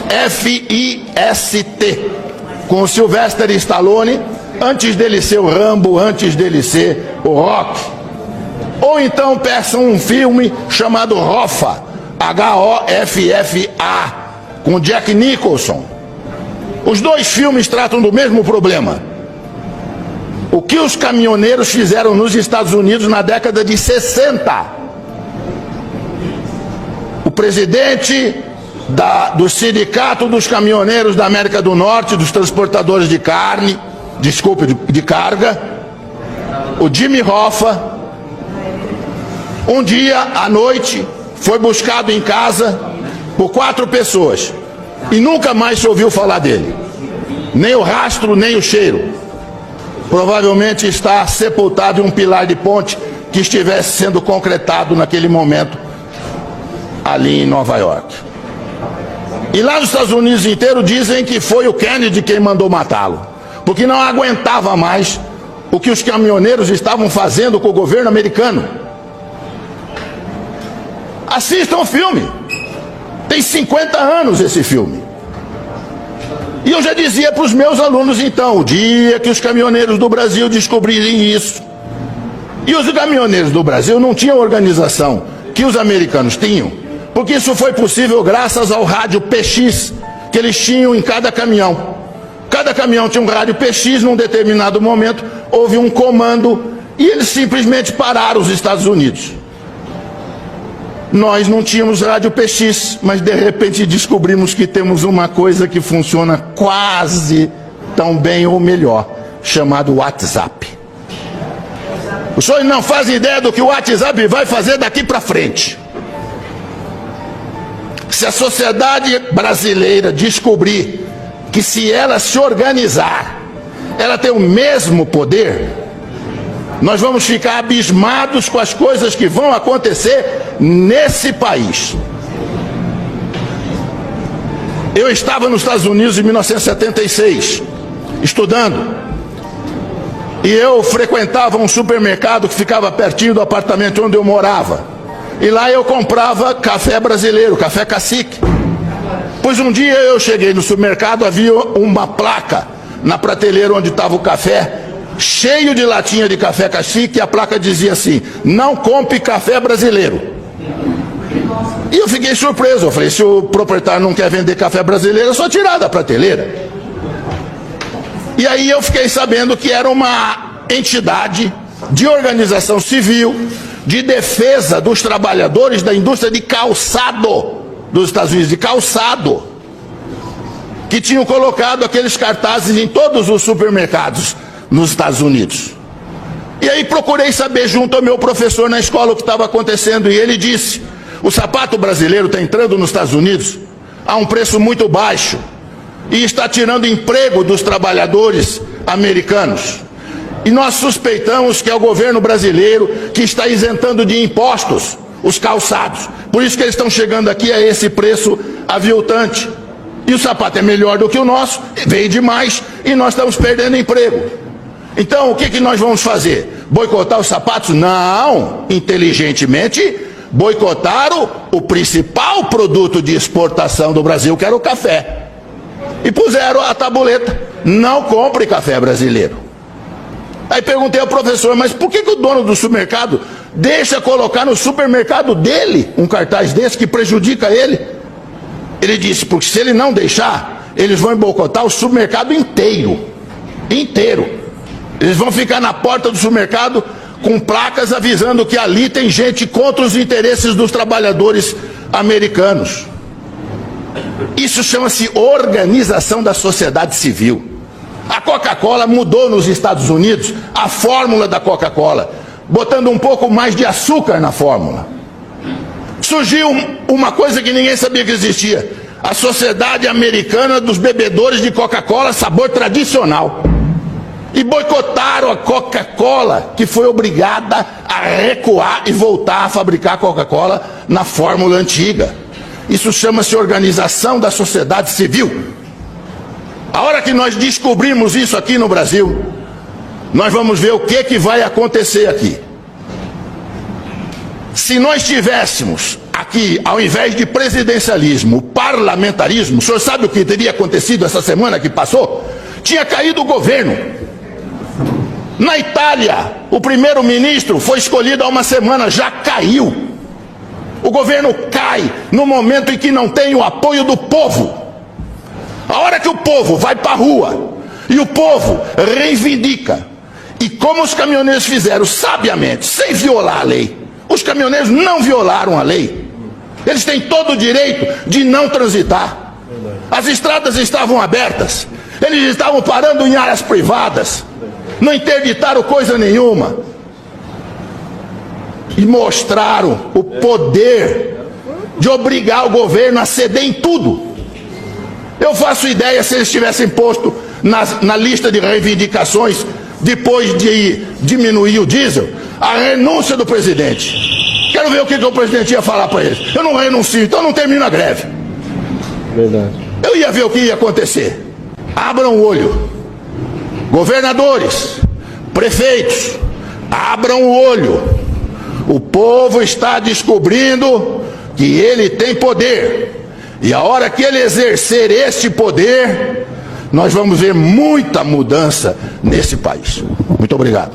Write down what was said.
F-I-S-T, com o Sylvester Stallone, antes dele ser o Rambo, antes dele ser o Rock. Ou então peçam um filme chamado Hoffa, H-O-F-F-A, com Jack Nicholson. Os dois filmes tratam do mesmo problema. O que os caminhoneiros fizeram nos Estados Unidos na década de 60. O presidente do Sindicato dos Caminhoneiros da América do Norte, dos transportadores de de carga, o Jimmy Hoffa, um dia à noite foi buscado em casa por 4 pessoas e nunca mais se ouviu falar dele, nem o rastro, nem o cheiro. Provavelmente está sepultado em um pilar de ponte que estivesse sendo concretado naquele momento ali em Nova York. E lá nos Estados Unidos inteiro dizem que foi o Kennedy quem mandou matá-lo, porque não aguentava mais o que os caminhoneiros estavam fazendo com o governo americano. Assistam o filme, tem 50 anos esse filme. E eu já dizia para os meus alunos então, o dia que os caminhoneiros do Brasil descobrirem isso, e os caminhoneiros do Brasil não tinham organização que os americanos tinham, porque isso foi possível graças ao rádio PX que eles tinham em cada caminhão. Cada caminhão tinha um rádio PX, num determinado momento houve um comando e eles simplesmente pararam os Estados Unidos. Nós não tínhamos rádio PX, mas de repente descobrimos que temos uma coisa que funciona quase tão bem ou melhor, chamado WhatsApp. Os senhores não fazem ideia do que o WhatsApp vai fazer daqui para frente. Se a sociedade brasileira descobrir que se ela se organizar, ela tem o mesmo poder, nós vamos ficar abismados com as coisas que vão acontecer nesse país. Eu estava nos Estados Unidos em 1976, estudando, e eu frequentava um supermercado que ficava pertinho do apartamento onde eu morava. E lá eu comprava café brasileiro, café cacique. Pois um dia eu cheguei no supermercado, havia uma placa na prateleira onde estava o café, cheio de latinha de café cacique, e a placa dizia assim: não compre café brasileiro. E eu fiquei surpreso, eu falei, se o proprietário não quer vender café brasileiro, é só tirar da prateleira. E aí eu fiquei sabendo que era uma entidade de organização civil, de defesa dos trabalhadores da indústria de calçado dos Estados Unidos, de calçado, que tinham colocado aqueles cartazes em todos os supermercados nos Estados Unidos. E aí procurei saber junto ao meu professor na escola o que estava acontecendo, e ele disse: o sapato brasileiro está entrando nos Estados Unidos a um preço muito baixo e está tirando emprego dos trabalhadores americanos. E nós suspeitamos que é o governo brasileiro que está isentando de impostos os calçados. Por isso que eles estão chegando aqui a esse preço aviltante. E o sapato é melhor do que o nosso, veio demais, e nós estamos perdendo emprego. Então, o que nós vamos fazer? Boicotar os sapatos? Não, inteligentemente, boicotaram o principal produto de exportação do Brasil, que era o café. E puseram a tabuleta: não compre café brasileiro. Aí perguntei ao professor, mas por que o dono do supermercado deixa colocar no supermercado dele um cartaz desse que prejudica ele? Ele disse, porque se ele não deixar, eles vão boicotar o supermercado inteiro. Eles vão ficar na porta do supermercado com placas avisando que ali tem gente contra os interesses dos trabalhadores americanos. Isso chama-se organização da sociedade civil. A Coca-Cola mudou nos Estados Unidos a fórmula da Coca-Cola, botando um pouco mais de açúcar na fórmula. Surgiu uma coisa que ninguém sabia que existia: a Sociedade Americana dos Bebedores de Coca-Cola sabor tradicional. E boicotaram a Coca-Cola, que foi obrigada a recuar e voltar a fabricar Coca-Cola na fórmula antiga. Isso chama-se organização da sociedade civil. A hora que nós descobrimos isso aqui no Brasil, nós vamos ver o que vai acontecer aqui. Se nós tivéssemos aqui, ao invés de presidencialismo, parlamentarismo, o senhor sabe o que teria acontecido essa semana que passou? Tinha caído o governo. Na Itália, o primeiro-ministro foi escolhido há uma semana, já caiu. O governo cai no momento em que não tem o apoio do povo. A hora que o povo vai para a rua e o povo reivindica, e como os caminhoneiros fizeram sabiamente, sem violar a lei, os caminhoneiros não violaram a lei. Eles têm todo o direito de não transitar. As estradas estavam abertas. Eles estavam parando em áreas privadas. Não interditaram coisa nenhuma. E mostraram o poder de obrigar o governo a ceder em tudo. Eu faço ideia se eles tivessem posto na lista de reivindicações, depois de diminuir o diesel, a renúncia do presidente. Quero ver o que o presidente ia falar para eles. Eu não renuncio, então não termino a greve. Verdade. Eu ia ver o que ia acontecer. Abram o olho. Governadores, prefeitos, abram o olho. O povo está descobrindo que ele tem poder. E a hora que ele exercer este poder, nós vamos ver muita mudança nesse país. Muito obrigado.